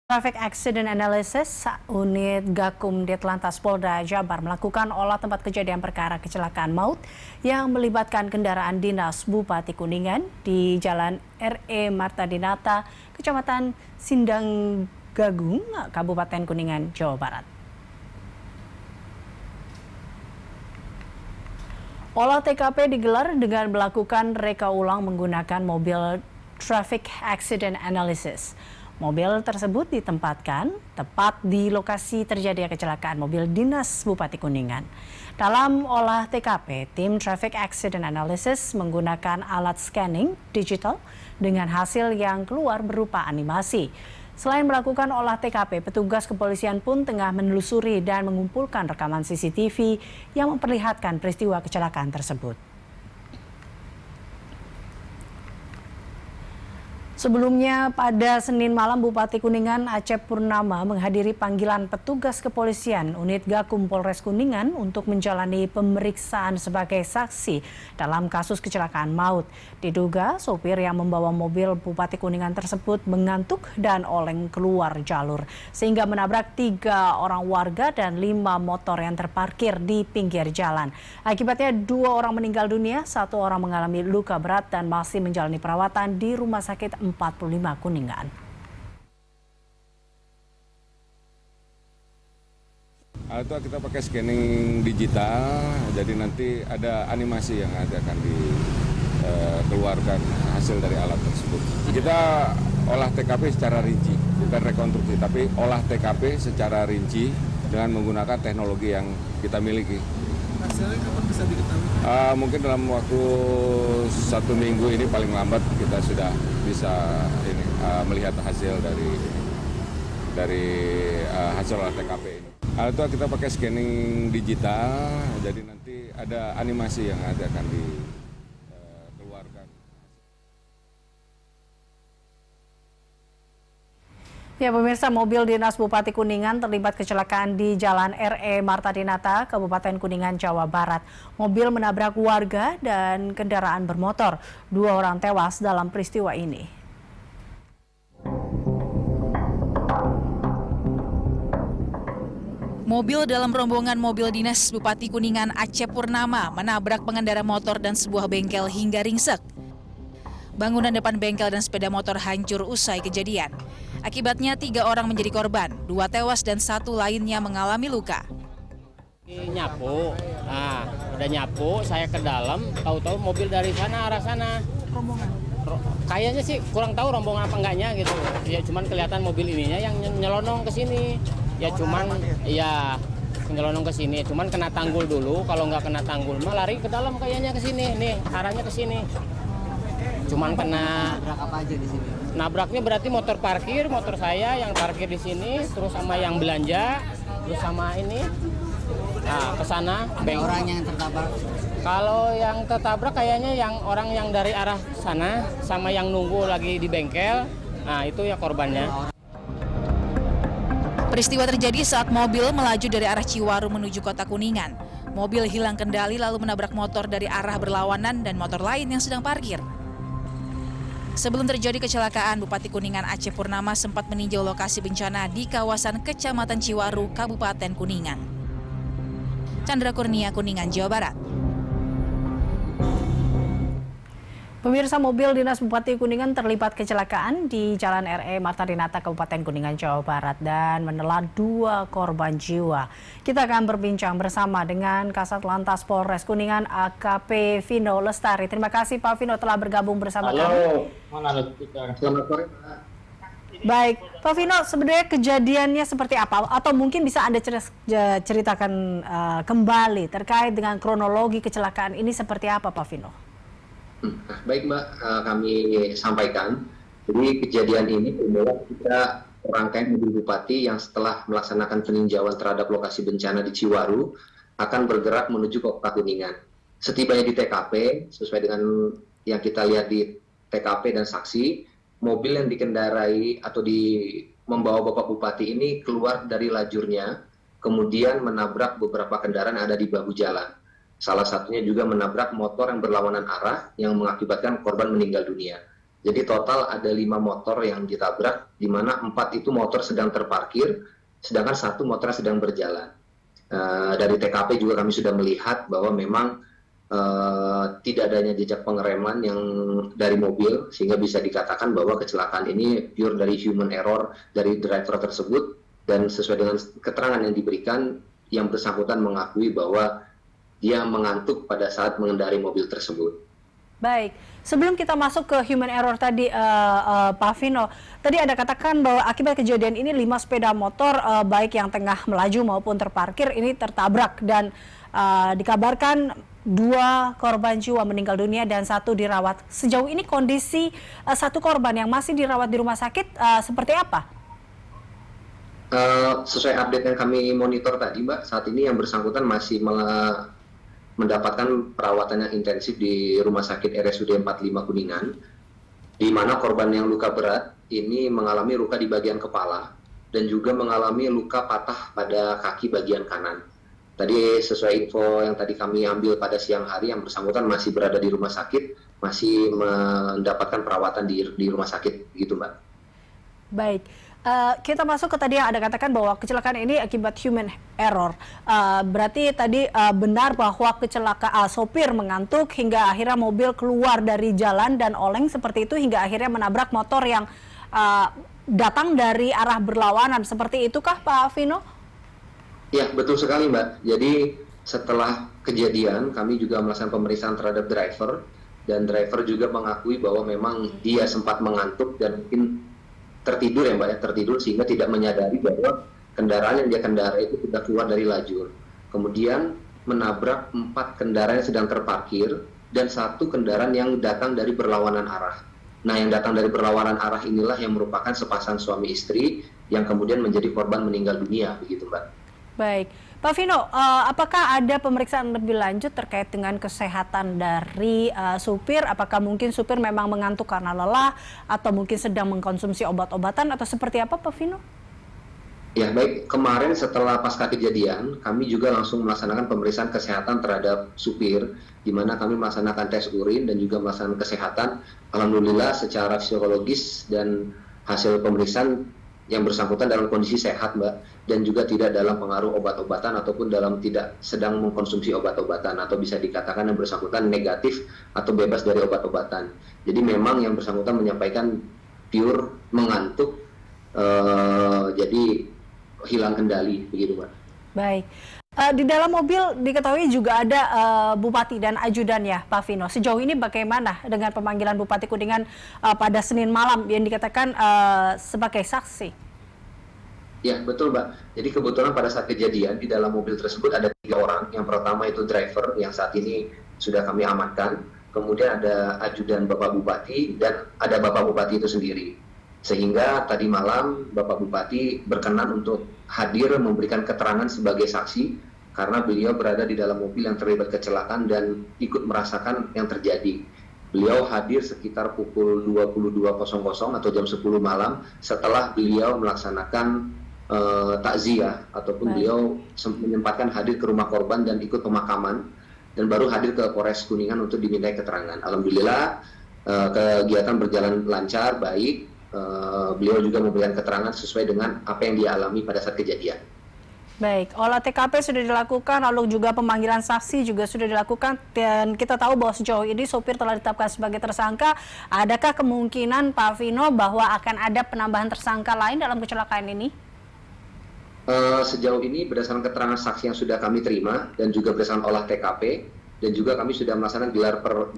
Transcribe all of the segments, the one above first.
Traffic Accident Analysis Unit Gakum Ditlantas Polda Jabar melakukan olah tempat kejadian perkara kecelakaan maut yang melibatkan kendaraan dinas Bupati Kuningan di Jalan R.E. Marta Dinata, Kecamatan Sindang Gagung, Kabupaten Kuningan, Jawa Barat. Olah TKP digelar dengan melakukan reka ulang menggunakan mobil Traffic Accident Analysis. Mobil tersebut ditempatkan tepat di lokasi terjadinya kecelakaan mobil dinas Bupati Kuningan. Dalam olah TKP, tim Traffic Accident Analysis menggunakan alat scanning digital dengan hasil yang keluar berupa animasi. Selain melakukan olah TKP, petugas kepolisian pun tengah menelusuri dan mengumpulkan rekaman CCTV yang memperlihatkan peristiwa kecelakaan tersebut. Sebelumnya pada Senin malam Bupati Kuningan Acep Purnama menghadiri panggilan petugas kepolisian unit Gakum Polres Kuningan untuk menjalani pemeriksaan sebagai saksi dalam kasus kecelakaan maut. Diduga sopir yang membawa mobil Bupati Kuningan tersebut mengantuk dan oleng keluar jalur sehingga menabrak 3 orang warga dan 5 motor yang terparkir di pinggir jalan. Akibatnya 2 orang meninggal dunia, 1 orang mengalami luka berat dan masih menjalani perawatan di Rumah Sakit 45 Kuningan. Itu kita pakai scanning digital, jadi nanti ada animasi yang akan dikeluarkan hasil dari alat tersebut. Kita olah TKP secara rinci, bukan rekonstruksi, tapi olah TKP secara rinci dengan menggunakan teknologi yang kita miliki. Hasilnya kapan bisa diketahui? Mungkin dalam waktu 1 minggu ini paling lambat kita sudah bisa melihat hasil dari hasil olah TKP ini. Itu kita pakai scanning digital, jadi nanti ada animasi yang akan dikeluarkan. Ya pemirsa, mobil dinas Bupati Kuningan terlibat kecelakaan di Jalan R.E. Marta Dinata, Kabupaten Kuningan, Jawa Barat. Mobil menabrak warga dan kendaraan bermotor. 2 orang tewas dalam peristiwa ini. Mobil dalam rombongan mobil dinas Bupati Kuningan Acep Purnama menabrak pengendara motor dan sebuah bengkel hingga ringsek. Bangunan depan bengkel dan sepeda motor hancur usai kejadian. Akibatnya 3 orang menjadi korban, 2 tewas dan 1 lainnya mengalami luka. Nyapu, udah nyapu, saya ke dalam, tahu-tahu mobil dari sana arah sana. Rombongan? Kayaknya sih kurang tahu rombongan apa enggaknya gitu. Ya cuman kelihatan mobil ininya yang nyelonong ke sini. Ya cuman, ya nyelonong ke sini. Cuman kena tanggul dulu, kalau nggak kena tanggul mah lari ke dalam kayaknya ke sini. Nih arahnya ke sini. Cuman kena nabrak apa aja di sini? Nabraknya berarti motor parkir, motor saya yang parkir di sini, terus sama yang belanja, terus sama ini. Nah, ke sana. Orang yang tertabrak? Kalau yang tertabrak kayaknya yang orang yang dari arah sana sama yang nunggu lagi di bengkel. Nah, itu ya korbannya. Peristiwa terjadi saat mobil melaju dari arah Ciwaru menuju Kota Kuningan. Mobil hilang kendali lalu menabrak motor dari arah berlawanan dan motor lain yang sedang parkir. Sebelum terjadi kecelakaan, Bupati Kuningan Acep Purnama sempat meninjau lokasi bencana di kawasan Kecamatan Ciwaru, Kabupaten Kuningan. Chandra Kurnia, Kuningan, Jawa Barat. Pemirsa, mobil dinas Bupati Kuningan terlibat kecelakaan di Jalan R.E. Marta Dinata, Kabupaten Kuningan, Jawa Barat dan menelan 2 korban jiwa. Kita akan berbincang bersama dengan Kasat Lantas Polres Kuningan AKP Vino Lestari. Terima kasih Pak Vino telah bergabung bersama kami. Selamat sore. Baik, Pak Vino, sebenarnya kejadiannya seperti apa? Atau mungkin bisa Anda ceritakan kembali terkait dengan kronologi kecelakaan ini seperti apa, Pak Vino? Baik Mbak, kami sampaikan. Jadi kejadian ini bermula ketika rangkaian mobil bupati yang setelah melaksanakan peninjauan terhadap lokasi bencana di Ciwaru akan bergerak menuju ke Kota Kuningan. Setibanya di TKP, sesuai dengan yang kita lihat di TKP dan saksi, mobil yang dikendarai atau membawa Bapak Bupati ini keluar dari lajurnya, kemudian menabrak beberapa kendaraan yang ada di bahu jalan. Salah satunya juga menabrak motor yang berlawanan arah yang mengakibatkan korban meninggal dunia. Jadi total ada 5 motor yang ditabrak, di mana 4 itu motor sedang terparkir, sedangkan 1 motor sedang berjalan. Dari TKP juga kami sudah melihat bahwa memang tidak adanya jejak pengereman yang dari mobil, sehingga bisa dikatakan bahwa kecelakaan ini pure dari human error dari driver tersebut, dan sesuai dengan keterangan yang diberikan, yang bersangkutan mengakui bahwa dia mengantuk pada saat mengendarai mobil tersebut. Baik, sebelum kita masuk ke human error tadi, Pak Vino, tadi ada katakan bahwa akibat kejadian ini 5 sepeda motor baik yang tengah melaju maupun terparkir ini tertabrak, dan dikabarkan 2 korban jiwa meninggal dunia dan 1 dirawat. Sejauh ini kondisi 1 korban yang masih dirawat di rumah sakit seperti apa? Sesuai update yang kami monitor tadi, Mbak, saat ini yang bersangkutan masih mendapatkan perawatan yang intensif di Rumah Sakit RSUD 45 Kuningan, di mana korban yang luka berat ini mengalami luka di bagian kepala dan juga mengalami luka patah pada kaki bagian kanan. Tadi sesuai info yang tadi kami ambil pada siang hari, yang bersangkutan masih berada di rumah sakit, masih mendapatkan perawatan di rumah sakit, gitu Mbak. Baik, kita masuk ke tadi yang Anda katakan bahwa kecelakaan ini akibat human error. Berarti tadi benar bahwa sopir mengantuk hingga akhirnya mobil keluar dari jalan dan oleng seperti itu hingga akhirnya menabrak motor yang datang dari arah berlawanan. Seperti itukah Pak Vino? Ya, betul sekali Mbak. Jadi setelah kejadian kami juga melakukan pemeriksaan terhadap driver, dan driver juga mengakui bahwa memang dia sempat mengantuk dan mungkin tertidur ya Mbak ya, tertidur sehingga tidak menyadari bahwa kendaraan yang dia kendarai itu sudah keluar dari lajur. Kemudian menabrak 4 kendaraan yang sedang terparkir dan 1 kendaraan yang datang dari berlawanan arah. Nah, yang datang dari berlawanan arah inilah yang merupakan sepasang suami istri yang kemudian menjadi korban meninggal dunia, begitu Mbak. Baik, Pak Vino, apakah ada pemeriksaan lebih lanjut terkait dengan kesehatan dari supir? Apakah mungkin supir memang mengantuk karena lelah atau mungkin sedang mengkonsumsi obat-obatan atau seperti apa, Pak Vino? Ya, baik. Kemarin setelah pasca kejadian, kami juga langsung melaksanakan pemeriksaan kesehatan terhadap supir, di mana kami melaksanakan tes urin dan juga melaksanakan kesehatan. Alhamdulillah secara psikologis dan hasil pemeriksaan yang bersangkutan dalam kondisi sehat, Mbak, dan juga tidak dalam pengaruh obat-obatan ataupun dalam tidak sedang mengkonsumsi obat-obatan, atau bisa dikatakan yang bersangkutan negatif atau bebas dari obat-obatan. Jadi memang yang bersangkutan menyampaikan pure mengantuk, jadi hilang kendali, begitu Mbak. Baik. Di dalam mobil diketahui juga ada Bupati dan ajudan ya, Pak Vino. Sejauh ini bagaimana dengan pemanggilan Bupati Kuningan pada Senin malam yang dikatakan sebagai saksi? Ya, betul Mbak. Jadi kebetulan pada saat kejadian di dalam mobil tersebut ada 3 orang. Yang pertama itu driver yang saat ini sudah kami amankan. Kemudian ada ajudan Bapak Bupati dan ada Bapak Bupati itu sendiri. Sehingga tadi malam Bapak Bupati berkenan untuk hadir memberikan keterangan sebagai saksi karena beliau berada di dalam mobil yang terlibat kecelakaan dan ikut merasakan yang terjadi. Beliau hadir sekitar pukul 22.00 atau jam 10 malam setelah beliau melaksanakan takziah, ataupun beliau menyempatkan hadir ke rumah korban dan ikut pemakaman, dan baru hadir ke Polres Kuningan untuk dimintai keterangan. Alhamdulillah kegiatan berjalan lancar, baik. Beliau juga memberikan keterangan sesuai dengan apa yang dia alami pada saat kejadian. Baik, olah TKP sudah dilakukan, lalu juga pemanggilan saksi juga sudah dilakukan, dan kita tahu bahwa sejauh ini sopir telah ditetapkan sebagai tersangka. Adakah kemungkinan Pak Vino bahwa akan ada penambahan tersangka lain dalam kecelakaan ini? Sejauh ini berdasarkan keterangan saksi yang sudah kami terima dan juga berdasarkan olah TKP, dan juga kami sudah melaksanakan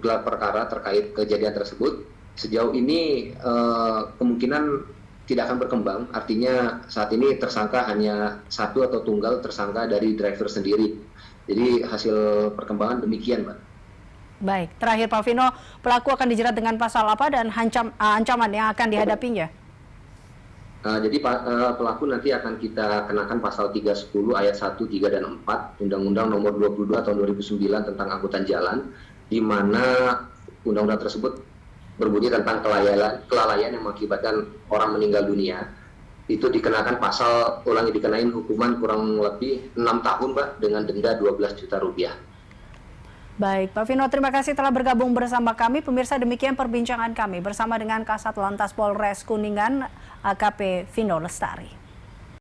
gelar perkara terkait kejadian tersebut. Sejauh ini kemungkinan tidak akan berkembang, artinya saat ini tersangka hanya 1 atau tunggal tersangka dari driver sendiri. Jadi hasil perkembangan demikian, Mbak. Baik, terakhir Pak Vino, pelaku akan dijerat dengan pasal apa dan ancaman yang akan dihadapinya? Jadi pelaku nanti akan kita kenakan pasal 310 ayat 1, 3, dan 4 Undang-Undang Nomor 22 tahun 2009 tentang angkutan jalan, di mana undang-undang tersebut berbunyi tentang kelalaian yang mengakibatkan orang meninggal dunia. Itu dikenakan pasal, dikenain hukuman kurang lebih 6 tahun Mbak, dengan denda 12 juta rupiah. Baik, Pak Vino, terima kasih telah bergabung bersama kami. Pemirsa, demikian perbincangan kami bersama dengan Kasat Lantas Polres Kuningan, AKP Vino Lestari.